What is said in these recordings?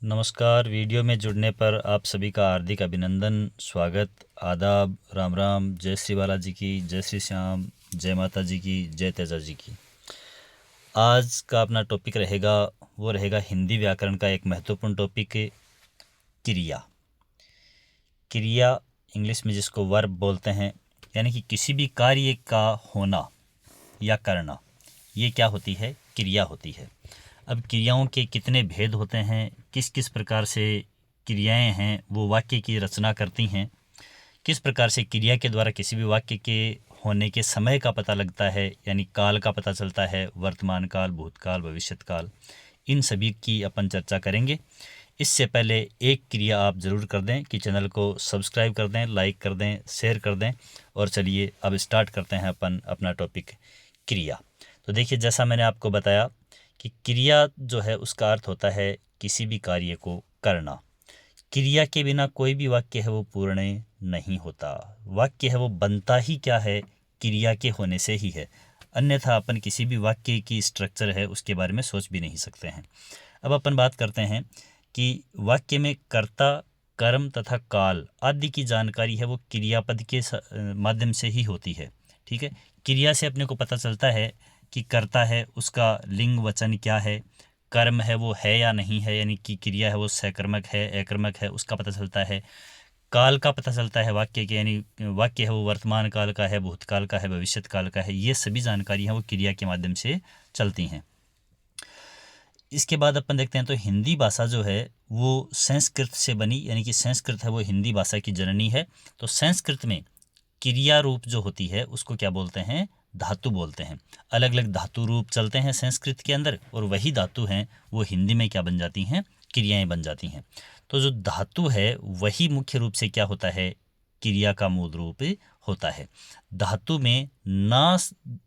नमस्कार। वीडियो में जुड़ने पर आप सभी का हार्दिक अभिनंदन, स्वागत, आदाब, राम राम, जय श्री बालाजी की, जय श्री श्याम, जय माता जी की, जय तेजा जी की। आज का अपना टॉपिक रहेगा हिंदी व्याकरण का एक महत्वपूर्ण टॉपिक, क्रिया। क्रिया इंग्लिश में जिसको वर्ब बोलते हैं, यानी कि किसी भी कार्य का होना या करना, ये क्या होती है? क्रिया होती है। अब क्रियाओं के कितने भेद होते हैं, किस किस प्रकार से क्रियाएं हैं वो वाक्य की रचना करती हैं, किस प्रकार से क्रिया के द्वारा किसी भी वाक्य के होने के समय का पता लगता है, यानी काल का पता चलता है, वर्तमान काल, भूतकाल, भविष्यत काल, इन सभी की अपन चर्चा करेंगे। इससे पहले एक क्रिया आप ज़रूर कर दें कि चैनल को सब्सक्राइब कर दें, लाइक कर दें, शेयर कर दें। और चलिए अब स्टार्ट करते हैं अपन अपना टॉपिक, क्रिया। तो देखिए, जैसा मैंने आपको बताया कि क्रिया जो है उसका अर्थ होता है किसी भी कार्य को करना। क्रिया के बिना कोई भी वाक्य है वो पूर्ण नहीं होता। वाक्य है वो बनता ही क्या है? क्रिया के होने से ही है, अन्यथा अपन किसी भी वाक्य की स्ट्रक्चर है उसके बारे में सोच भी नहीं सकते हैं। अब अपन बात करते हैं कि वाक्य में कर्ता, कर्म तथा काल आदि की जानकारी है वो क्रियापद के माध्यम से ही होती है। ठीक है, क्रिया से अपने को पता चलता है कि कर्ता है उसका लिंग वचन क्या है, कर्म है वो है या नहीं है, यानी कि क्रिया है वो सकर्मक है, अकर्मक है, उसका पता चलता है। काल का पता चलता है वाक्य के, यानी वाक्य है वो वर्तमान काल का है, भूतकाल का है, भविष्यत काल का है। ये सभी जानकारी है वो क्रिया के माध्यम से चलती हैं। इसके बाद अपन देखते हैं तो हिंदी भाषा जो है वो संस्कृत से बनी, यानी कि संस्कृत है वो हिंदी भाषा की जननी है। तो संस्कृत में क्रिया रूप जो होती है उसको क्या बोलते हैं? धातु बोलते हैं। अलग अलग धातु रूप चलते हैं संस्कृत के अंदर, और वही धातु हैं वो हिंदी में क्या बन जाती हैं? क्रियाएं बन जाती हैं। तो जो धातु है वही मुख्य रूप से क्या होता है? क्रिया का मूल रूप होता है। धातु में ना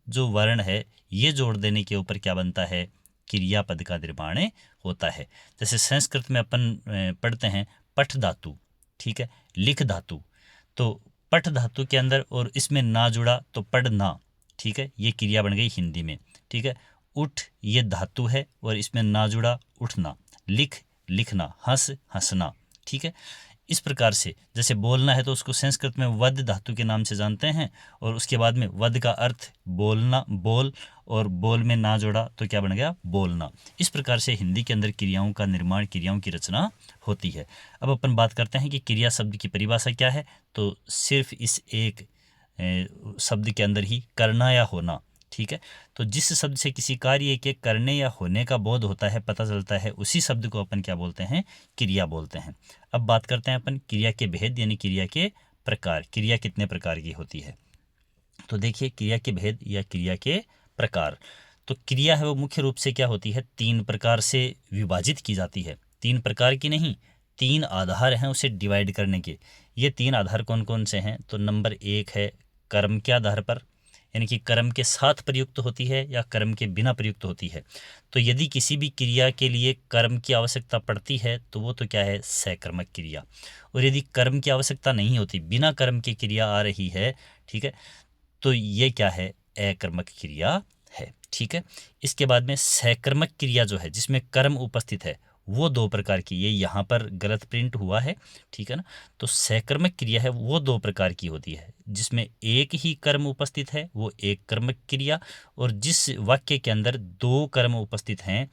जो वर्ण है ये जोड़ देने के ऊपर क्या बनता है? क्रियापद का निर्माण होता है। जैसे संस्कृत में अपन पढ़ते हैं पठ धातु, ठीक है, लिख धातु। तो पठ धातु के अंदर और इसमें ना जुड़ा तो पढ़ना, ठीक है, ये क्रिया बन गई हिंदी में। ठीक है, उठ ये धातु है और इसमें ना जुड़ा उठना, लिख लिखना, हंस हंसना। ठीक है, इस प्रकार से जैसे बोलना है तो उसको संस्कृत में वद धातु के नाम से जानते हैं, और उसके बाद में वद का अर्थ बोलना, बोल, और बोल में ना जोड़ा तो क्या बन गया? बोलना। इस प्रकार से हिंदी के अंदर क्रियाओं का निर्माण, क्रियाओं की रचना होती है। अब अपन बात करते हैं कि क्रिया शब्द की परिभाषा क्या है। तो सिर्फ इस एक शब्द के अंदर ही करना या होना। ठीक है, तो जिस शब्द से किसी कार्य के करने या होने का बोध होता है, पता चलता है, उसी शब्द को अपन क्या बोलते हैं? क्रिया बोलते हैं। अब बात करते हैं अपन क्रिया के भेद, यानी क्रिया के प्रकार। क्रिया कितने प्रकार की होती है? तो देखिए, क्रिया के भेद या क्रिया के प्रकार। तो क्रिया है वो मुख्य रूप से क्या होती है? 3 प्रकार से विभाजित की जाती है। 3 प्रकार की नहीं, 3 आधार हैं उसे डिवाइड करने के। ये 3 आधार कौन कौन से हैं? तो नंबर 1 है कर्म के आधार पर, यानी कि कर्म के साथ प्रयुक्त होती है या कर्म के बिना प्रयुक्त होती है। तो यदि किसी भी क्रिया के लिए कर्म की आवश्यकता पड़ती है तो वो तो क्या है? सकर्मक क्रिया। और यदि कर्म की आवश्यकता नहीं होती, बिना कर्म की क्रिया आ रही है, ठीक है, तो ये क्या है? अकर्मक क्रिया है। ठीक है, इसके बाद में सकर्मक क्रिया जो है जिसमें कर्म उपस्थित है वो 2 प्रकार की, ये यहाँ पर गलत प्रिंट हुआ है, ठीक है ना। तो सकर्मक क्रिया है वो 2 प्रकार की होती है, जिसमें एक ही कर्म उपस्थित है वो एक कर्मक क्रिया, और जिस वाक्य के अंदर 2 कर्म उपस्थित हैं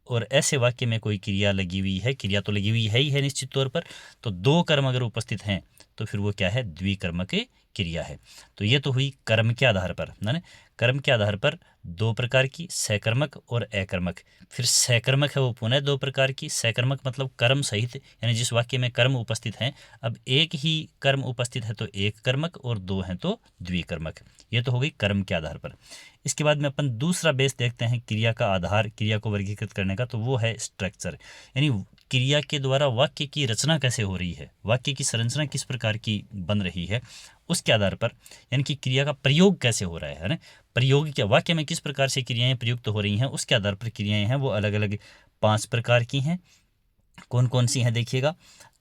और ऐसे वाक्य में कोई क्रिया लगी हुई है, क्रिया तो लगी हुई है ही है निश्चित तौर पर, तो 2 कर्म अगर उपस्थित हैं तो फिर वो क्या है? द्विकर्मक क्रिया है। तो ये तो हुई कर्म के आधार पर, ना, कर्म के आधार पर 2 प्रकार की, सकर्मक और अकर्मक। फिर सकर्मक है वो पुनः 2 प्रकार की। सकर्मक मतलब कर्म सहित, यानी जिस वाक्य में कर्म उपस्थित हैं। अब एक ही कर्म उपस्थित है तो एक कर्मक, और 2 हैं तो द्विकर्मक। ये तो हो गई कर्म के आधार पर। इसके बाद में अपन दूसरा बेस देखते हैं क्रिया का आधार, क्रिया को वर्गीकृत करने का, तो वो है स्ट्रक्चर, यानी क्रिया के द्वारा वाक्य की रचना कैसे हो रही है, वाक्य की संरचना किस प्रकार की बन रही है, उसके आधार पर, यानी कि क्रिया का प्रयोग कैसे हो रहा है ना, प्रयोग क्या, वाक्य में किस प्रकार से क्रियाएं प्रयुक्त हो रही हैं, उसके आधार पर क्रियाएं हैं वो अलग अलग 5 प्रकार की हैं। कौन कौन सी हैं देखिएगा।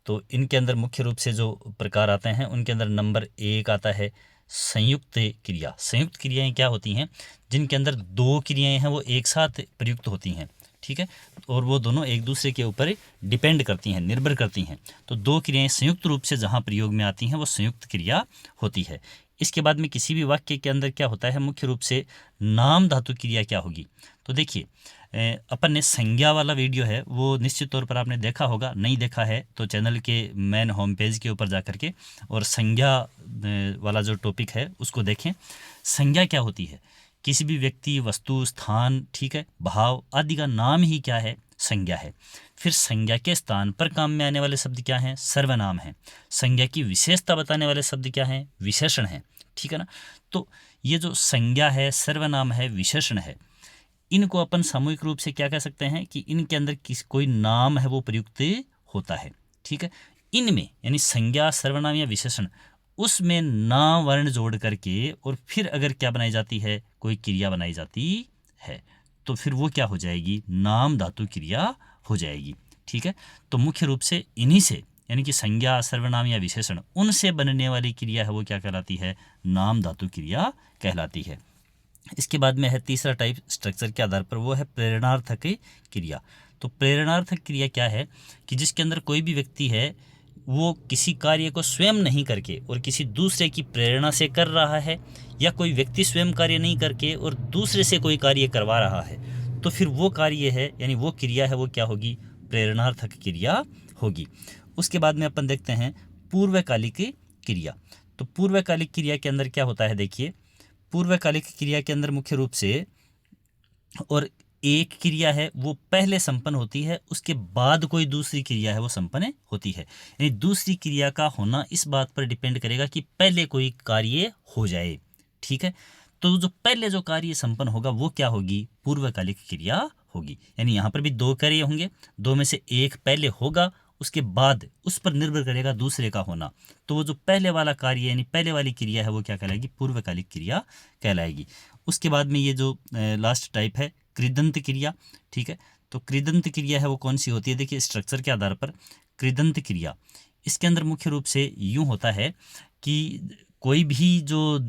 तो इनके अंदर मुख्य रूप से जो प्रकार आते हैं उनके अंदर नंबर 1 आता है संयुक्त क्रिया। संयुक्त क्रियाएं क्या होती हैं? जिनके अंदर 2 क्रियाएं हैं वो एक साथ प्रयुक्त होती हैं। ठीक है, और वो दोनों एक दूसरे के ऊपर डिपेंड करती हैं, निर्भर करती हैं। तो दो क्रियाएं संयुक्त रूप से जहाँ प्रयोग में आती हैं वो संयुक्त क्रिया होती है। इसके बाद में किसी भी वाक्य के अंदर क्या होता है, मुख्य रूप से नाम धातु क्रिया क्या होगी। तो देखिए अपन ने संज्ञा वाला वीडियो है वो निश्चित तौर पर आपने देखा होगा, नहीं देखा है तो चैनल के मेन होम पेज के ऊपर जा करके और संज्ञा वाला जो टॉपिक है उसको देखें। संज्ञा क्या होती है, किसी भी व्यक्ति, वस्तु, स्थान, ठीक है, भाव आदि का नाम ही क्या है, संज्ञा है। फिर संज्ञा के स्थान पर काम में आने वाले शब्द क्या हैं, सर्वनाम है। संज्ञा की विशेषता बताने वाले शब्द क्या हैं, विशेषण है, ठीक है ना। तो ये जो संज्ञा है, सर्वनाम है, विशेषण है, इनको अपन सामूहिक रूप से क्या कह सकते हैं कि इनके अंदर कोई नाम है वो प्रयुक्त होता है, ठीक है। इनमें यानी संज्ञा, सर्वनाम या विशेषण, उसमें नाम वर्ण जोड़ करके और फिर अगर क्या बनाई जाती है, कोई क्रिया बनाई जाती है, तो फिर वो क्या हो जाएगी, नाम धातु क्रिया हो जाएगी, ठीक है। तो मुख्य रूप से इन्हीं से यानी कि संज्ञा, सर्वनाम या विशेषण, उनसे बनने वाली क्रिया है वो क्या कहलाती है, नाम धातु क्रिया कहलाती है। इसके बाद में है तीसरा टाइप स्ट्रक्चर के आधार पर, वो है प्रेरणार्थक क्रिया। तो प्रेरणार्थक क्रिया क्या है कि जिसके अंदर कोई भी व्यक्ति है वो किसी कार्य को स्वयं नहीं करके और किसी दूसरे की प्रेरणा से कर रहा है, या कोई व्यक्ति स्वयं कार्य नहीं करके और दूसरे से कोई कार्य करवा रहा है, तो फिर वो कार्य है यानी वो क्रिया है वो क्या होगी, प्रेरणार्थक क्रिया होगी। उसके बाद में अपन देखते हैं पूर्वकालिक क्रिया। तो पूर्वकालिक क्रिया के अंदर क्या होता है, देखिए पूर्वकालिक क्रिया के अंदर मुख्य रूप से और एक क्रिया है वो पहले संपन्न होती है, उसके बाद कोई दूसरी क्रिया है वो संपन्न होती है। यानी दूसरी क्रिया का होना इस बात पर डिपेंड करेगा कि पहले कोई कार्य हो जाए, ठीक है। तो जो पहले जो कार्य संपन्न होगा वो क्या होगी, पूर्वकालिक क्रिया होगी। यानी यहाँ पर भी दो कार्य होंगे, दो में से एक पहले होगा, उसके बाद उस पर निर्भर करेगा दूसरे का होना, तो वो जो पहले वाला कार्य यानी पहले वाली क्रिया है वो क्या कहलाएगी, पूर्वकालिक क्रिया कहलाएगी। उसके बाद में ये जो लास्ट टाइप है कृदंत क्रिया, ठीक है। तो कृदंत क्रिया है वो कौन सी होती है, देखिए स्ट्रक्चर के आधार पर कृदंत क्रिया, इसके अंदर मुख्य रूप से यूँ होता है कि कोई भी जो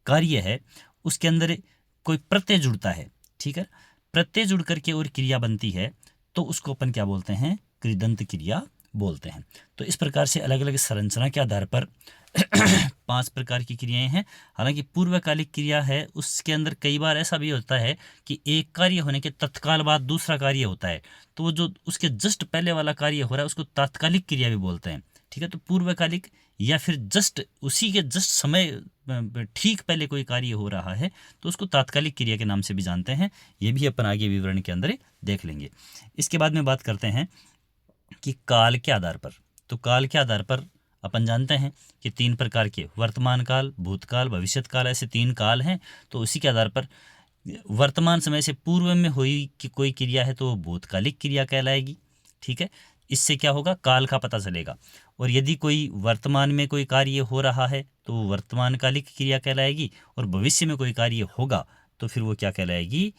कार्य है उसके अंदर कोई प्रत्यय जुड़ता है, ठीक है, प्रत्यय जुड़ करके और क्रिया बनती है, तो उसको अपन क्या बोलते हैं, कृदंत क्रिया बोलते हैं। तो इस प्रकार से अलग अलग संरचना के आधार पर 5 प्रकार की क्रियाएं हैं। हालांकि पूर्वकालिक क्रिया है उसके अंदर कई बार ऐसा भी होता है कि एक कार्य होने के तत्काल बाद दूसरा कार्य होता है, तो वो जो उसके जस्ट पहले वाला कार्य हो रहा है उसको तात्कालिक क्रिया भी बोलते हैं, ठीक है। तो पूर्वकालिक या फिर जस्ट उसी के जस्ट समय ठीक पहले कोई कार्य हो रहा है तो उसको तात्कालिक क्रिया के नाम से भी जानते हैं। ये भी अपन आगे विवरण के अंदर देख लेंगे। इसके बाद में बात करते हैं कि काल के आधार पर। तो काल के आधार पर अपन जानते हैं कि 3 प्रकार के, वर्तमान काल, भूतकाल, भविष्यत काल, ऐसे 3 काल हैं। तो उसी के आधार पर वर्तमान समय से पूर्व में हुई कि कोई क्रिया है तो वो भूतकालिक क्रिया कहलाएगी, ठीक है। इससे क्या होगा, काल का पता चलेगा। और यदि कोई वर्तमान में कोई कार्य हो रहा है तो वो वर्तमानकालिक क्रिया कहलाएगी, और भविष्य में कोई कार्य होगा तो फिर वो क्या कहलाएगी,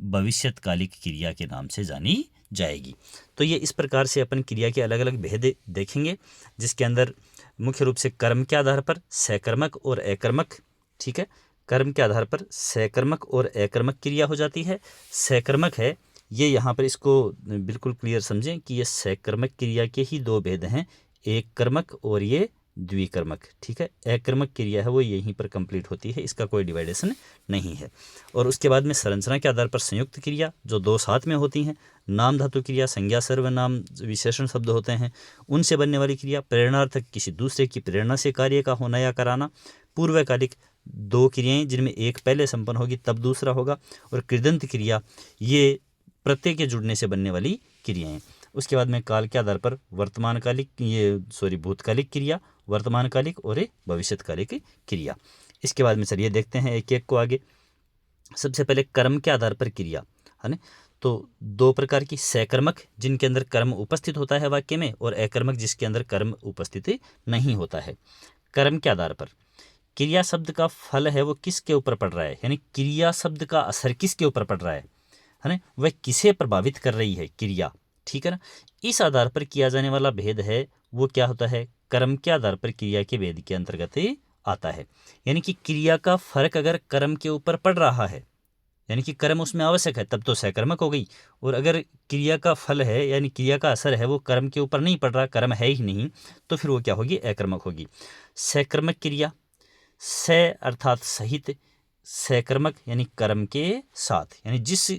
भविष्यतकालिक क्रिया के नाम से जानी जाएगी। तो ये इस प्रकार से अपन क्रिया के अलग अलग भेद देखेंगे, जिसके अंदर मुख्य रूप से कर्म के आधार पर सकर्मक और अकर्मक, ठीक है, कर्म के आधार पर सकर्मक और अकर्मक क्रिया हो जाती है। सकर्मक है ये, यहाँ पर इसको बिल्कुल क्लियर समझें कि ये सकर्मक क्रिया के ही 2 भेद हैं, एक कर्मक और ये द्विकर्मक, ठीक है। अकर्मक क्रिया है वो यहीं पर कंप्लीट होती है, इसका कोई डिवाइडेशन नहीं है। और उसके बाद में संरचना के आधार पर संयुक्त क्रिया जो 2 साथ में होती हैं, नाम धातु क्रिया, संज्ञा, सर्वनाम, विशेषण शब्द होते हैं, उनसे बनने वाली क्रिया, प्रेरणार्थक किसी दूसरे की प्रेरणा से कार्य का होना या कराना, पूर्वकालिक 2 क्रियाएं जिनमें एक पहले संपन्न होगी तब दूसरा होगा, और कृदंत क्रिया ये प्रत्यय के जुड़ने से बनने वाली क्रियाएं। उसके बाद में काल के आधार पर भूतकालिक क्रिया, वर्तमानकालिक और भविष्यतकालिक क्रिया। इसके बाद में चलिए देखते हैं एक एक को आगे। सबसे पहले कर्म के आधार पर क्रिया है ना। तो 2 प्रकार की, सकर्मक जिनके अंदर कर्म उपस्थित होता है वाक्य में, और अकर्मक जिसके अंदर कर्म उपस्थित नहीं होता है। कर्म के आधार पर क्रिया शब्द का फल है वो किसके ऊपर पड़ रहा है, यानी क्रिया शब्द का असर किसके ऊपर पड़ रहा है ना, वह किसे प्रभावित कर रही है क्रिया, ठीक है ना। इस आधार पर किया जाने वाला भेद है वो क्या होता है, कर्म के आधार पर क्रिया के भेद के अंतर्गत आता है। यानी कि क्रिया का फर्क अगर कर्म के ऊपर पड़ रहा है, यानी कि कर्म उसमें आवश्यक है, तब तो सकर्मक हो गई। और अगर क्रिया का फल है यानी क्रिया का असर है वो कर्म के ऊपर नहीं पड़ रहा, कर्म है ही नहीं, तो फिर वो क्या होगी, अकर्मक होगी। सकर्मक क्रिया, स अर्थात सहित, सकर्मक यानी कर्म के साथ, यानी जिस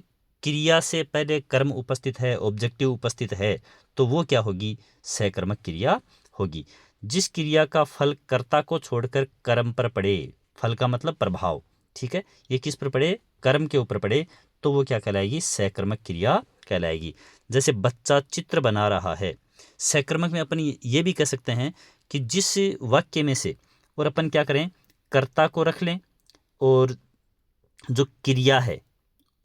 क्रिया से पहले कर्म उपस्थित है, ऑब्जेक्टिव उपस्थित है, तो वो क्या होगी, सकर्मक क्रिया होगी। जिस क्रिया का फल कर्ता को छोड़कर कर्म पर पड़े, फल का मतलब प्रभाव, ठीक है, ये किस पर पड़े, कर्म के ऊपर पड़े, तो वो क्या कहलाएगी, सकर्मक क्रिया कहलाएगी। जैसे बच्चा चित्र बना रहा है, सकर्मक में अपन ये भी कह सकते हैं कि जिस वाक्य में से, और अपन क्या करें, कर्ता को रख लें और जो क्रिया है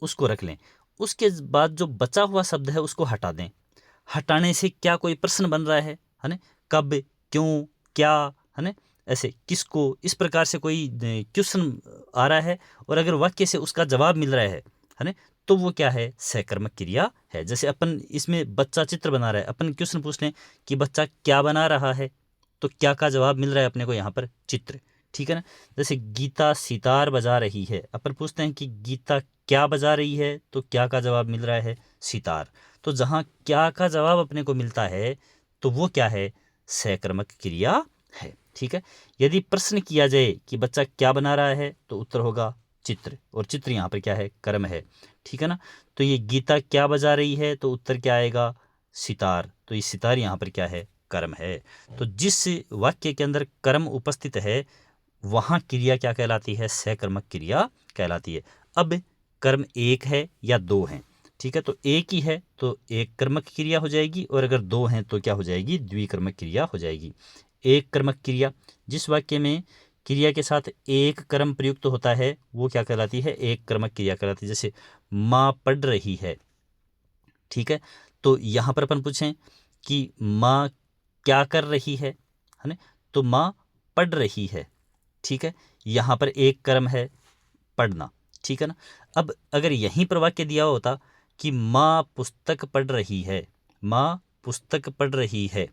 उसको रख लें, उसके बाद जो बचा हुआ शब्द है उसको हटा दें। हटाने से क्या कोई प्रश्न बन रहा है ना, कब, क्यों, क्या, है ना, ऐसे किसको, इस प्रकार से कोई क्वेश्चन आ रहा है और अगर वाक्य से उसका जवाब मिल रहा है ना, तो वो क्या है, सकर्मक क्रिया है। जैसे अपन इसमें बच्चा चित्र बना रहा है, अपन क्वेश्चन पूछ लें कि बच्चा क्या बना रहा है, तो क्या का जवाब मिल रहा है अपने को यहाँ पर, चित्र, ठीक है ना। जैसे गीता सितार बजा रही है, अपन पूछते हैं कि गीता क्या बजा रही है, तो क्या का जवाब मिल रहा है, सितार। तो जहाँ क्या का जवाब अपने को मिलता है तो वो क्या है, सकर्मक क्रिया है, ठीक है। यदि प्रश्न किया जाए कि बच्चा क्या बना रहा है, तो उत्तर होगा चित्र, और चित्र यहाँ पर क्या है, कर्म है, ठीक है ना। तो ये गीता क्या बजा रही है, तो उत्तर क्या आएगा, सितार, तो ये सितार यहाँ पर क्या है, कर्म है। तो जिस वाक्य के अंदर कर्म उपस्थित है वहाँ क्रिया क्या कहलाती है, सकर्मक क्रिया कहलाती है। अब कर्म एक है या दो हैं, ठीक है, तो एक ही है तो एक कर्मक क्रिया हो जाएगी, और अगर दो हैं तो क्या हो जाएगी, द्विकर्मक क्रिया हो जाएगी। एक कर्मक क्रिया, जिस वाक्य में क्रिया के साथ एक कर्म प्रयुक्त होता है वो क्या कहलाती है, एक कर्मक क्रिया कहलाती है। जैसे माँ पढ़ रही है, ठीक है, तो यहाँ पर अपन पूछें कि माँ क्या कर रही है ना, तो माँ पढ़ रही है, ठीक है, यहाँ पर एक कर्म है, पढ़ना, ठीक है ना। अब अगर यहीं पर वाक्य दिया होता कि माँ पुस्तक पढ़ रही है, माँ पुस्तक पढ़ रही है,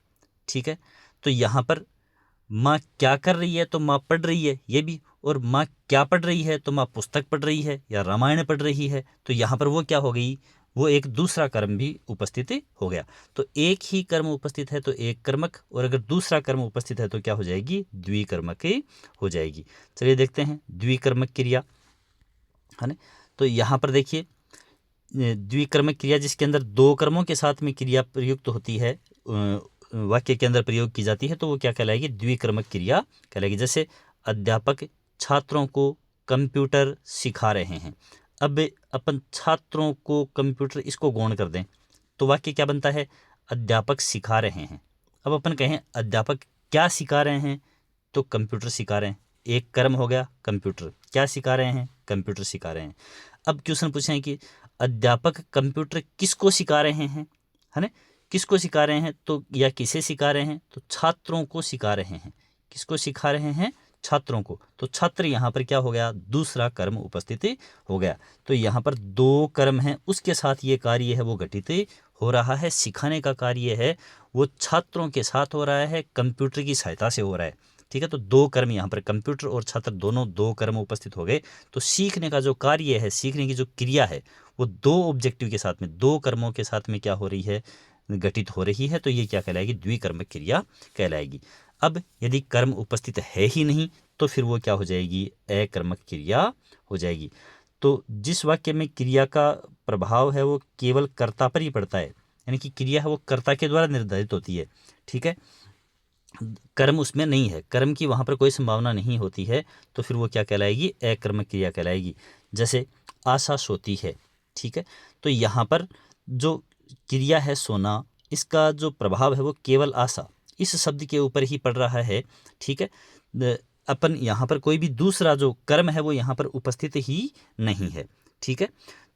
ठीक है, तो यहाँ पर माँ क्या कर रही है, तो माँ पढ़ रही है ये भी, और माँ क्या पढ़ रही है, तो माँ पुस्तक पढ़ रही है या रामायण पढ़ रही है, तो यहाँ पर वो क्या हो गई, वो एक दूसरा कर्म भी उपस्थित हो गया। तो एक ही कर्म उपस्थित है तो एक कर्मक, और अगर दूसरा कर्म उपस्थित है तो क्या हो जाएगी, द्विकर्मक हो जाएगी। चलिए देखते हैं द्विकर्मक क्रिया, है ना। तो यहाँ पर देखिए द्विकर्मक क्रिया जिसके अंदर दो कर्मों के साथ में क्रिया प्रयुक्त होती है, वाक्य के अंदर प्रयोग की जाती है, तो वो क्या कहलाएगी, द्विकर्मक क्रिया कहलाएगी। जैसे अध्यापक छात्रों को कंप्यूटर सिखा रहे हैं। अब अपन छात्रों को कंप्यूटर इसको गौण कर दें तो वाक्य क्या बनता है, अध्यापक सिखा रहे हैं। अब अपन कहें अध्यापक क्या सिखा रहे हैं, तो कंप्यूटर सिखा रहे हैं, एक कर्म हो गया कंप्यूटर, क्या सिखा रहे हैं, कंप्यूटर सिखा रहे हैं। अब क्वेश्चन पूछें कि अध्यापक कंप्यूटर किसको सिखा रहे हैं, है ना, किसको सिखा रहे हैं, तो या किसे सिखा रहे हैं, तो छात्रों को सिखा रहे हैं। किसको सिखा रहे हैं, छात्रों को, तो छात्र यहाँ पर क्या हो गया, दूसरा कर्म उपस्थित हो गया। तो यहाँ पर दो कर्म हैं, उसके साथ ये कार्य है वो घटित हो रहा है, सिखाने का कार्य है वो छात्रों के साथ हो रहा है, कंप्यूटर की सहायता से हो रहा है, ठीक है। तो दो कर्म यहाँ पर, कंप्यूटर और छात्र दोनों दो कर्म उपस्थित हो गए, तो सीखने का जो कार्य है, सीखने की जो क्रिया है वो दो ऑब्जेक्टिव के साथ में, दो कर्मों के साथ में क्या हो रही है, घटित हो रही है, तो ये क्या कहलाएगी, द्विकर्मक क्रिया कहलाएगी। अब यदि कर्म उपस्थित है ही नहीं तो फिर वो क्या हो जाएगी, अकर्मक क्रिया हो जाएगी। तो जिस वाक्य में क्रिया का प्रभाव है वो केवल कर्ता पर ही पड़ता है, यानी कि क्रिया है वो कर्ता के द्वारा निर्धारित होती है, ठीक है, कर्म उसमें नहीं है, कर्म की वहाँ पर कोई संभावना नहीं होती है, तो फिर वो क्या कहलाएगी, अकर्मक क्रिया कहलाएगी। जैसे आशा सोती है, ठीक है, तो यहाँ पर जो क्रिया है सोना, इसका जो प्रभाव है वो केवल आशा इस शब्द के ऊपर ही पड़ रहा है, ठीक है। अपन यहाँ पर कोई भी दूसरा जो कर्म है वो यहाँ पर उपस्थित ही नहीं है, ठीक है।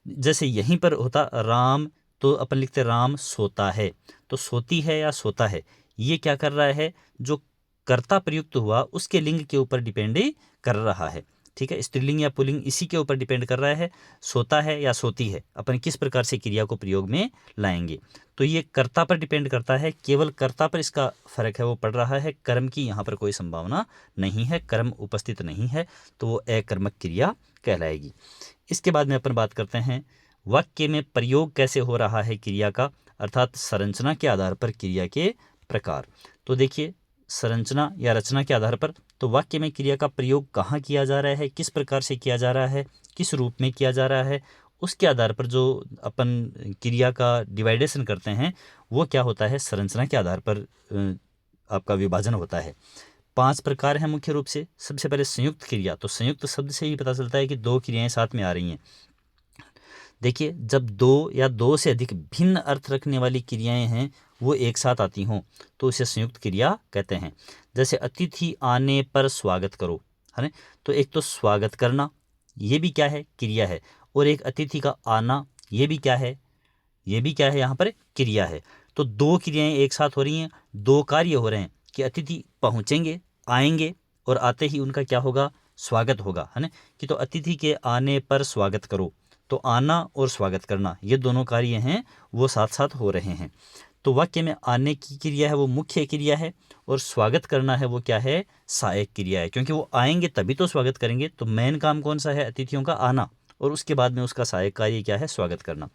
जैसे यहीं पर होता राम, तो अपन लिखते राम सोता है, तो सोती है या सोता है ये क्या कर रहा है, जो कर्ता प्रयुक्त हुआ उसके लिंग के ऊपर डिपेंड कर रहा है, ठीक है, स्त्रीलिंग या पुल्लिंग इसी के ऊपर डिपेंड कर रहा है, सोता है या सोती है, अपन किस प्रकार से क्रिया को प्रयोग में लाएंगे। तो ये कर्ता पर डिपेंड करता है, केवल कर्ता पर इसका फर्क है वो पड़ रहा है, कर्म की यहाँ पर कोई संभावना नहीं है, कर्म उपस्थित नहीं है, तो वो अकर्मक क्रिया कहलाएगी। इसके बाद में अपन बात करते हैं वाक्य में प्रयोग कैसे हो रहा है क्रिया का, अर्थात संरचना के आधार पर क्रिया के प्रकार। तो देखिए, संरचना या रचना के आधार पर तो वाक्य में क्रिया का प्रयोग कहाँ किया जा रहा है, किस प्रकार से किया जा रहा है, किस रूप में किया जा रहा है, उसके आधार पर जो अपन क्रिया का डिवाइडेशन करते हैं वो क्या होता है, संरचना के आधार पर आपका विभाजन होता है। 5 प्रकार हैं मुख्य रूप से। सबसे पहले संयुक्त क्रिया, तो संयुक्त शब्द से ही पता चलता है कि 2 क्रियाएं साथ में आ रही हैं। देखिए, जब 2 या 2 से अधिक भिन्न अर्थ रखने वाली क्रियाएं हैं वो एक साथ आती हों तो उसे संयुक्त क्रिया कहते हैं। जैसे अतिथि आने पर स्वागत करो, है ना, तो एक तो स्वागत करना ये भी क्या है, क्रिया है, और एक अतिथि का आना ये भी क्या है, ये भी क्या है, यहाँ पर क्रिया है। तो 2 क्रियाएं एक साथ हो रही हैं, 2 कार्य हो रहे हैं कि अतिथि पहुँचेंगे, आएंगे, और आते ही उनका क्या होगा, स्वागत होगा, है ना, कि तो अतिथि के आने पर स्वागत करो, तो आना और स्वागत करना ये दोनों कार्य हैं वो साथ साथ हो रहे हैं। तो वाक्य में आने की क्रिया है वो मुख्य क्रिया है, और स्वागत करना है वो क्या है, सहायक क्रिया है, क्योंकि वो आएंगे तभी तो स्वागत करेंगे। तो मेन काम कौन सा है, अतिथियों का आना, और उसके बाद में उसका सहायक कार्य क्या है, स्वागत करना।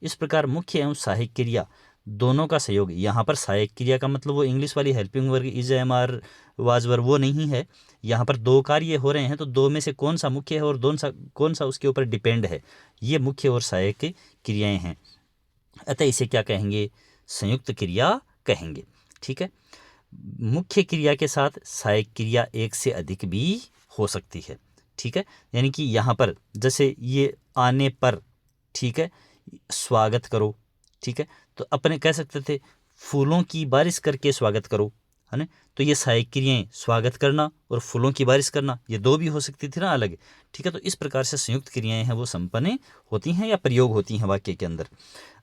इस प्रकार मुख्य एवं सहायक क्रिया दोनों का सहयोग। यहाँ पर सहायक क्रिया का मतलब वो इंग्लिश वाली हेल्पिंग वर्ग, इज, एम, आर, वाज, वर वो नहीं है। यहाँ पर 2 कार्य हो रहे हैं तो 2 में से कौन सा मुख्य है और कौन सा उसके ऊपर डिपेंड है, ये मुख्य और सहायक क्रियाएं हैं। अतः इसे क्या कहेंगे, संयुक्त क्रिया कहेंगे। ठीक है, मुख्य क्रिया के साथ सहायक क्रिया एक से अधिक भी हो सकती है। ठीक है, यानी कि यहाँ पर जैसे ये आने पर, ठीक है, स्वागत करो, ठीक है, तो अपने कह सकते थे फूलों की बारिश करके स्वागत करो, है ना, तो ये सहायक क्रियाएं स्वागत करना और फूलों की बारिश करना ये 2 भी हो सकती थी ना अलग। ठीक है, तो इस प्रकार से संयुक्त क्रियाएं हैं वो संपन्न होती हैं या प्रयोग होती हैं वाक्य के अंदर।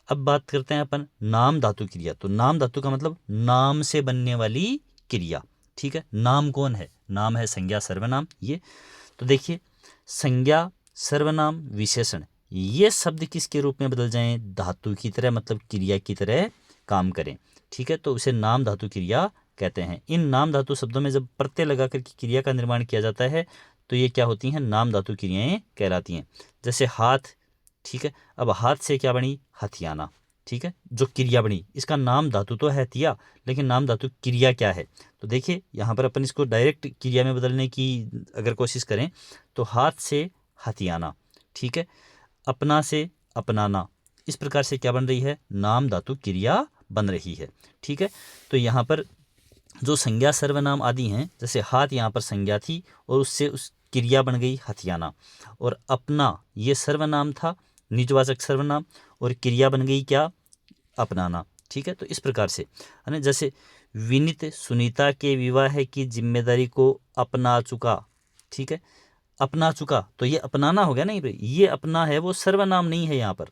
अब बात करते हैं अपन नाम धातु क्रिया। तो नाम धातु का मतलब नाम से बनने वाली क्रिया। ठीक है, नाम कौन है, नाम है संज्ञा सर्वनाम ये। तो देखिए, संज्ञा सर्वनाम विशेषण ये शब्द किसके रूप में बदल जाएं, धातु की तरह, मतलब क्रिया की तरह काम करें। ठीक है, तो उसे नाम धातु क्रिया कहते हैं। इन नाम धातु शब्दों में जब प्रत्यय लगा करके क्रिया का निर्माण किया जाता है तो ये क्या होती हैं, नाम धातु क्रियाएं कहलाती हैं। जैसे हाथ, ठीक है, अब हाथ से क्या बनी, हथियाना। ठीक है, जो क्रिया बनी इसका नाम धातु तो है हथिया, लेकिन नाम धातु क्रिया क्या है। तो देखिए यहाँ पर अपन इसको डायरेक्ट क्रिया में बदलने की अगर कोशिश करें तो हाथ से हथियाना, ठीक है, अपना से अपनाना, इस प्रकार से क्या बन रही है, नाम धातु क्रिया बन रही है। ठीक है, तो यहाँ पर जो संज्ञा सर्वनाम आदि हैं, जैसे हाथ यहाँ पर संज्ञा थी और उससे उस क्रिया बन गई हथियाना, और अपना ये सर्वनाम था निजवाचक सर्वनाम, और क्रिया बन गई क्या, अपनाना। ठीक है, तो इस प्रकार से, है ना, जैसे विनीत सुनीता के विवाह की जिम्मेदारी को अपना चुका। ठीक है, अपना चुका तो ये अपनाना हो गया नहीं, ये अपना है वो सर्वनाम नहीं है, यहाँ पर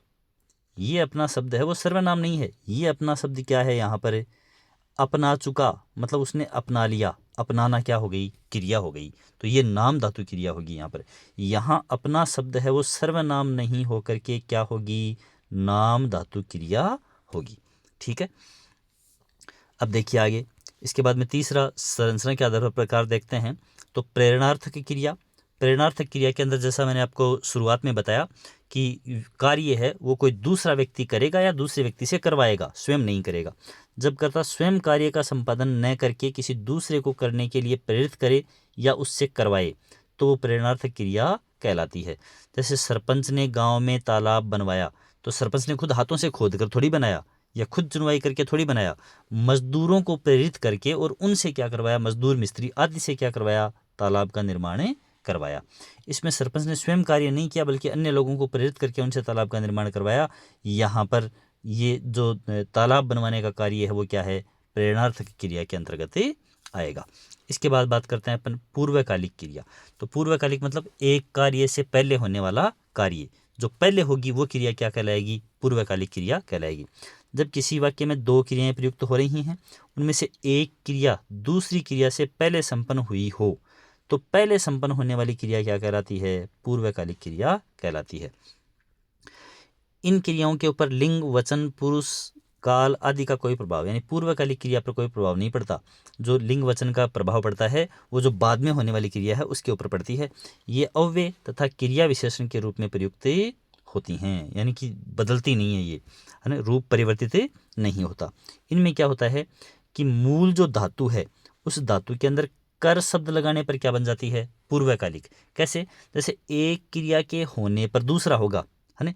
ये अपना शब्द है वो सर्वनाम नहीं है, ये अपना शब्द क्या है, यहाँ पर अपना चुका, मतलब उसने अपना लिया, अपनाना क्या हो गई, क्रिया हो गई, तो ये नाम धातु क्रिया होगी यहाँ पर। यहाँ अपना शब्द है वो सर्वनाम नहीं होकर के क्या होगी, नाम धातु क्रिया होगी। ठीक है, अब देखिए आगे, इसके बाद में तीसरा संरचना के आधार पर प्रकार देखते हैं। तो प्रेरणार्थक क्रिया, प्रेरणार्थक क्रिया के अंदर जैसा मैंने आपको शुरुआत में बताया कि कार्य है वो कोई दूसरा व्यक्ति करेगा या दूसरे व्यक्ति से करवाएगा, स्वयं नहीं करेगा। जब कर्ता स्वयं कार्य का संपादन न करके किसी दूसरे को करने के लिए प्रेरित करे या उससे करवाए तो वो प्रेरणार्थक क्रिया कहलाती है। जैसे सरपंच ने गांव में तालाब बनवाया, तो सरपंच ने खुद हाथों से खोद कर थोड़ी बनाया या खुद चुनवाई करके थोड़ी बनाया, मजदूरों को प्रेरित करके और उनसे क्या करवाया, मजदूर मिस्त्री आदि से क्या करवाया, तालाब का निर्माण करवाया। इसमें सरपंच ने स्वयं कार्य नहीं किया बल्कि अन्य लोगों को प्रेरित करके उनसे तालाब का निर्माण करवाया। यहाँ पर ये जो तालाब बनवाने का कार्य है वो क्या है, प्रेरणार्थक क्रिया के अंतर्गत आएगा। इसके बाद बात करते हैं अपन पूर्वकालिक क्रिया। तो पूर्वकालिक मतलब एक कार्य से पहले होने वाला कार्य, जो पहले होगी वो क्रिया क्या कहलाएगी, पूर्वकालिक क्रिया कहलाएगी। जब किसी वाक्य में 2 क्रियाएं प्रयुक्त हो रही हैं, उनमें से एक क्रिया दूसरी क्रिया से पहले संपन्न हुई हो तो पहले संपन्न होने वाली क्रिया क्या कहलाती है? पूर्वकालिक क्रिया कहलाती है। इन क्रियाओं के ऊपर लिंग, वचन, पुरुष, काल आदि का कोई प्रभाव, यानी पूर्वकालिक क्रिया पर कोई प्रभाव नहीं पड़ता। जो लिंग वचन का प्रभाव पड़ता है वो जो बाद में होने वाली क्रिया है उसके ऊपर पड़ती है। ये अव्यय तथा क्रिया विशेषण के रूप में प्रयुक्त होती हैं, यानी कि बदलती नहीं है, ये है ना, रूप परिवर्तित नहीं होता। इनमें क्या होता है कि मूल जो धातु है उस धातु के अंदर कर शब्द लगाने पर क्या बन जाती है? पूर्वकालिक। कैसे? जैसे एक क्रिया के होने पर दूसरा होगा, है ना,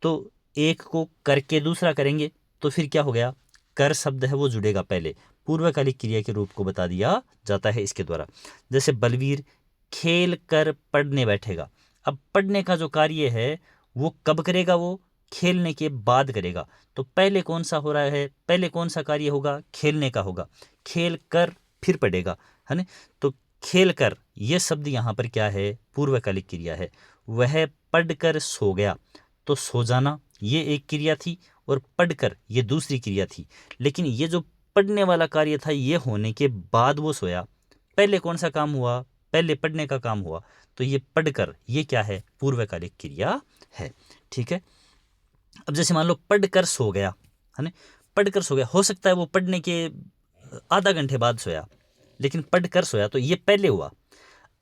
तो एक को करके दूसरा करेंगे तो फिर क्या हो गया? कर शब्द है वो जुड़ेगा पहले, पूर्वकालिक क्रिया के रूप को बता दिया जाता है इसके द्वारा। जैसे बलवीर खेल कर पढ़ने बैठेगा। अब पढ़ने का जो कार्य है वो कब करेगा? वो खेलने के बाद करेगा। तो पहले कौन सा हो रहा है? पहले कौन सा कार्य होगा? खेलने का होगा। खेल कर फिर पढ़ेगा, है ना। तो खेल कर ये शब्द यहाँ पर क्या है? पूर्वकालिक क्रिया है। वह पढ़कर सो गया, तो सो जाना ये एक क्रिया थी और पढ़कर ये दूसरी क्रिया थी। लेकिन ये जो पढ़ने वाला कार्य था ये होने के बाद वो सोया। पहले कौन सा काम हुआ? पहले पढ़ने का काम हुआ। तो ये पढ़कर ये क्या है? पूर्वकालिक क्रिया है। ठीक है। अब जैसे मान लो पढ़कर सो गया, है ना, पढ़कर सो गया, हो सकता है वो पढ़ने के आधा घंटे बाद सोया, लेकिन पढ़कर सोया तो ये पहले हुआ।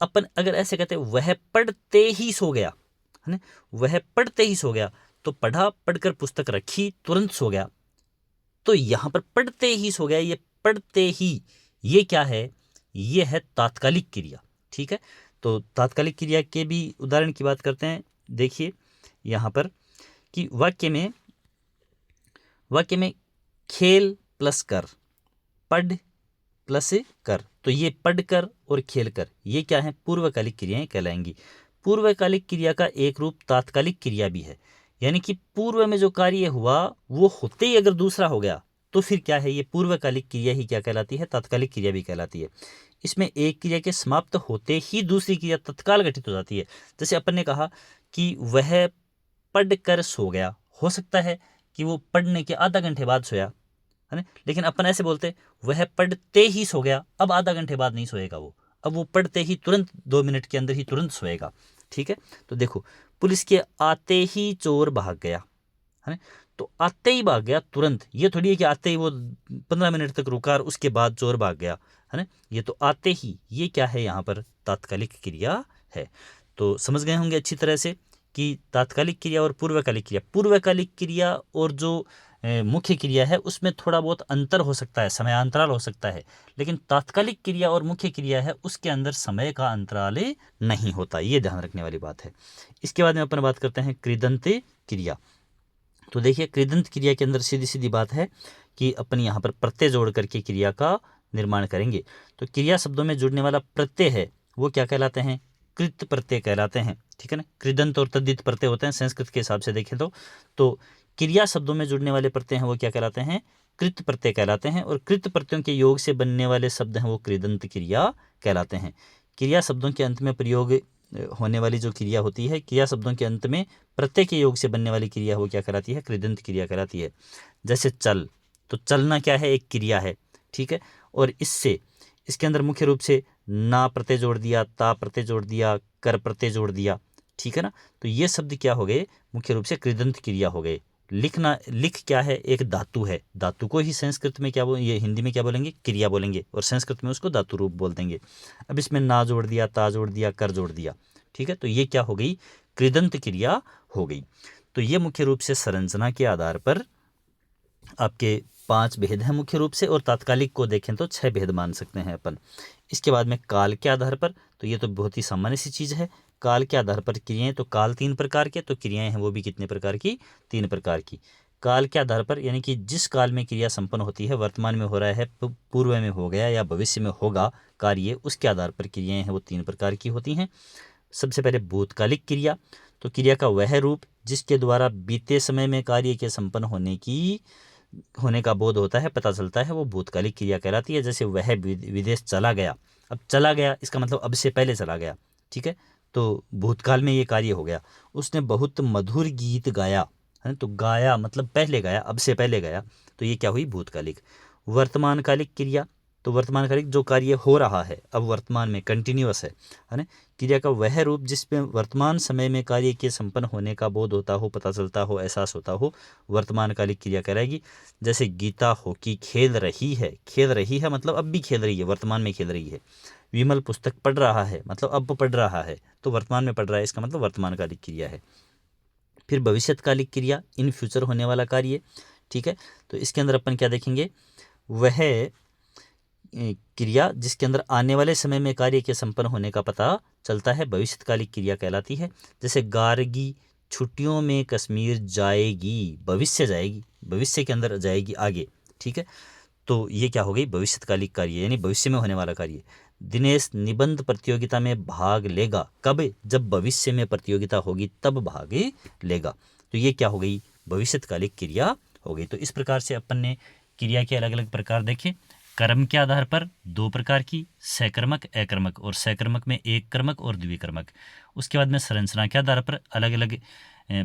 अपन अगर ऐसे कहते वह पढ़ते ही सो गया, है ना, वह पढ़ते ही सो गया, तो पढ़ा, पढ़कर पुस्तक रखी, तुरंत सो गया। तो यहाँ पर पढ़ते ही सो गया, ये पढ़ते ही ये क्या है? ये है तात्कालिक क्रिया। ठीक है। तो तात्कालिक क्रिया के भी उदाहरण की बात करते हैं। देखिए यहाँ पर कि वाक्य में खेल प्लस कर, पढ़ प्लस कर, तो ये पढ़कर और खेल कर ये क्या है? पूर्वकालिक क्रियाएं कहलाएंगी। पूर्वकालिक क्रिया का एक रूप तात्कालिक क्रिया भी है, यानी कि पूर्व में जो कार्य हुआ वो होते ही अगर दूसरा हो गया तो फिर क्या है? ये पूर्वकालिक क्रिया ही क्या कहलाती है? तात्कालिक क्रिया भी कहलाती है। इसमें एक क्रिया के समाप्त होते ही दूसरी क्रिया तत्काल घटित हो जाती है। जैसे अपन ने कहा कि वह पढ़कर सो गया, हो सकता है कि वो पढ़ने के आधा घंटे बाद सोया, है ना, लेकिन अपन ऐसे बोलते वह पढ़ते ही सो गया, अब आधा घंटे बाद नहीं सोएगा वो, अब वो पढ़ते ही तुरंत 2 मिनट के अंदर ही तुरंत सोएगा। ठीक है। तो देखो पुलिस के आते ही चोर भाग गया, है ना, तो आते ही भाग गया तुरंत, ये थोड़ी है कि आते ही वो 15 मिनट तक रुका और उसके बाद चोर भाग गया, है ना, ये तो आते ही ये क्या है? यहाँ पर तात्कालिक क्रिया है। तो समझ गए होंगे अच्छी तरह से कि तात्कालिक क्रिया और पूर्वकालिक क्रिया और जो मुख्य क्रिया है उसमें थोड़ा बहुत अंतर हो सकता है, समयांतराल हो सकता है, लेकिन तात्कालिक क्रिया और मुख्य क्रिया है उसके अंदर समय का अंतराल नहीं होता, ये ध्यान रखने वाली बात है। इसके बाद में अपन बात करते हैं कृदंत क्रिया। तो देखिए कृदंत क्रिया के अंदर सीधी सीधी बात है कि अपन यहाँ पर प्रत्यय जोड़ करके क्रिया का निर्माण करेंगे। तो क्रिया शब्दों में जुड़ने वाला प्रत्यय है वो क्या कहलाते हैं? कृत प्रत्यय कहलाते हैं। ठीक है ना। कृदंत और तद्धित प्रत्यय होते हैं संस्कृत के हिसाब से देखें तो क्रिया शब्दों में जुड़ने वाले प्रत्यय हैं वो क्या कहलाते हैं? कृत प्रत्यय कहलाते हैं। और कृत प्रत्ययों के योग से बनने वाले शब्द हैं वो कृदंत क्रिया कहलाते हैं। क्रिया शब्दों के अंत में प्रयोग होने वाली जो क्रिया होती है, क्रिया शब्दों के अंत में प्रत्यय के योग से बनने वाली क्रिया वो क्या कहलाती है? कृदंत क्रिया कहलाती है। जैसे चल, तो चलना क्या है? एक क्रिया है। ठीक है। और इसके अंदर मुख्य रूप से ना प्रत्यय जोड़ दिया, ता प्रत्यय जोड़ दिया, कर प्रत्यय जोड़ दिया। ठीक है ना। तो ये शब्द क्या हो गए? मुख्य रूप से कृदंत क्रिया हो गए। लिख क्या है? एक धातु है। धातु को ही संस्कृत में क्या ये हिंदी में क्या बोलेंगे? क्रिया बोलेंगे, और संस्कृत में उसको धातु रूप बोल देंगे। अब इसमें ना जोड़ दिया, ता जोड़ दिया, कर जोड़ दिया। ठीक है। तो ये क्या हो गई? कृदंत क्रिया हो गई। तो ये मुख्य रूप से संरचना के आधार पर आपके 5 भेद हैं मुख्य रूप से, और तात्कालिक को देखें तो 6 भेद मान सकते हैं अपन। इसके बाद में काल के आधार पर, तो ये तो बहुत ही सामान्य सी चीज़ है। काल के आधार पर क्रियाएं, तो काल 3 प्रकार के, तो क्रियाएं हैं वो भी कितने प्रकार की? 3 प्रकार की। काल के आधार पर यानी कि जिस काल में क्रिया संपन्न होती है, वर्तमान में हो रहा है, पूर्व में हो गया या भविष्य में होगा कार्य, उसके आधार पर क्रियाएं हैं वो 3 प्रकार की होती हैं। सबसे पहले भूतकालिक क्रिया, तो क्रिया का वह रूप जिसके द्वारा बीते समय में कार्य के संपन्न होने का बोध होता है, पता चलता है, वो भूतकालिक क्रिया कहलाती है। जैसे वह विदेश चला गया, अब चला गया इसका मतलब अब से पहले चला गया। ठीक है। तो भूतकाल में ये कार्य हो गया। उसने बहुत मधुर गीत गाया, है, तो गाया मतलब पहले गाया, अब से पहले गाया, तो ये क्या हुई? भूतकालिक। वर्तमान कालिक क्रिया, तो वर्तमान कालिक जो कार्य हो रहा है अब वर्तमान में कंटिन्यूअस है ना। क्रिया का वह रूप जिसमें वर्तमान समय में कार्य के संपन्न होने का बोध होता हो, पता चलता हो, एहसास होता हो, वर्तमान कालिक क्रिया कहलाएगी। जैसे गीता हॉकी खेल रही है मतलब अब भी खेल रही है, वर्तमान में खेल रही है। विमल पुस्तक पढ़ रहा है मतलब अब पढ़ रहा है, तो वर्तमान में पढ़ रहा है, इसका मतलब वर्तमान कालिक क्रिया है। फिर भविष्यकालिक क्रिया, इन फ्यूचर होने वाला कार्य, ठीक है। तो इसके अंदर अपन क्या देखेंगे, वह क्रिया जिसके अंदर आने वाले समय में कार्य के संपन्न होने का पता चलता है, भविष्यकालिक क्रिया कहलाती है। जैसे गार्गी छुट्टियों में कश्मीर जाएगी, भविष्य के अंदर जाएगी आगे, ठीक है। तो ये क्या हो गई, भविष्यकालिक कार्य यानी भविष्य में होने वाला कार्य। दिनेश निबंध प्रतियोगिता में भाग लेगा, कब, जब भविष्य में प्रतियोगिता होगी तब भाग लेगा। तो ये क्या हो गई, भविष्यकालिक क्रिया हो गई। तो इस प्रकार से अपन ने क्रिया के अलग अलग प्रकार देखे। कर्म के आधार पर 2 प्रकार की, सकर्मक अकर्मक, और सकर्मक में एक कर्मक और द्विकर्मक। उसके बाद में संरचना के आधार पर अलग अलग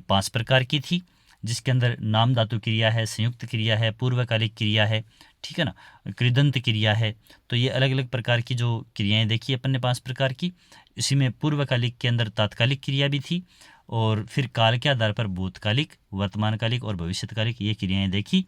5 प्रकार की थी, जिसके अंदर नाम धातु क्रिया है, संयुक्त क्रिया है, पूर्वकालिक क्रिया है, ठीक है ना, कृदंत क्रिया है। तो ये अलग अलग प्रकार की जो क्रियाएं देखी अपन ने 5 प्रकार की। इसी में पूर्वकालिक के अंदर तात्कालिक क्रिया भी थी, और फिर काल के आधार पर भूतकालिक, वर्तमानकालिक और भविष्यकालिक ये क्रियाएं देखी।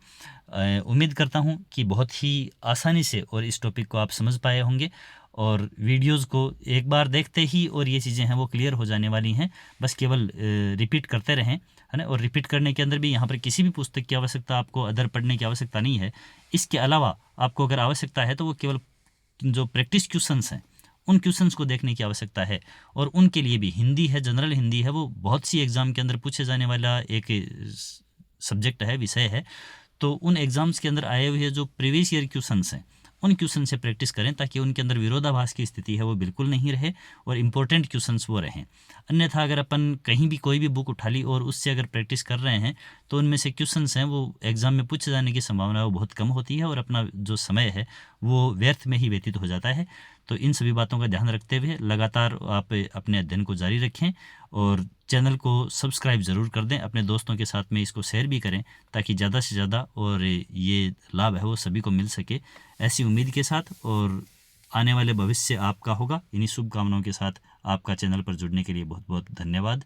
उम्मीद करता हूँ कि बहुत ही आसानी से और इस टॉपिक को आप समझ पाए होंगे, और वीडियोज़ को एक बार देखते ही और ये चीज़ें हैं वो क्लियर हो जाने वाली हैं। बस केवल रिपीट करते रहें, है ना। और रिपीट करने के अंदर भी यहाँ पर किसी भी पुस्तक की आवश्यकता, आपको अदर पढ़ने की आवश्यकता नहीं है। इसके अलावा आपको अगर आवश्यकता है तो वो केवल जो प्रैक्टिस क्वेश्चंस हैं उन क्वेश्चंस को देखने की आवश्यकता है। और उनके लिए भी हिंदी है, जनरल हिंदी है, वो बहुत सी एग्ज़ाम के अंदर पूछे जाने वाला एक सब्जेक्ट है, विषय है। तो उन एग्ज़ाम्स के अंदर आए हुए जो प्रीवियस ईयर क्वेश्चंस हैं उन क्वेश्चन से प्रैक्टिस करें, ताकि उनके अंदर विरोधाभास की स्थिति है वो बिल्कुल नहीं रहे और इम्पोर्टेंट क्वेश्चंस वो रहें। अन्यथा अगर अपन कहीं भी कोई भी बुक उठा ली और उससे अगर प्रैक्टिस कर रहे हैं तो उनमें से क्वेश्चंस हैं वो एग्ज़ाम में पूछे जाने की संभावना वो बहुत कम होती है, और अपना जो समय है वो व्यर्थ में ही व्यतीत हो जाता है। तो इन सभी बातों का ध्यान रखते हुए लगातार आप अपने अध्ययन को जारी रखें, और चैनल को सब्सक्राइब ज़रूर कर दें, अपने दोस्तों के साथ में इसको शेयर भी करें, ताकि ज़्यादा से ज़्यादा और ये लाभ है वो सभी को मिल सके, ऐसी उम्मीद के साथ। और आने वाले भविष्य आपका होगा, इन्हीं शुभकामनाओं के साथ आपका चैनल पर जुड़ने के लिए बहुत बहुत धन्यवाद।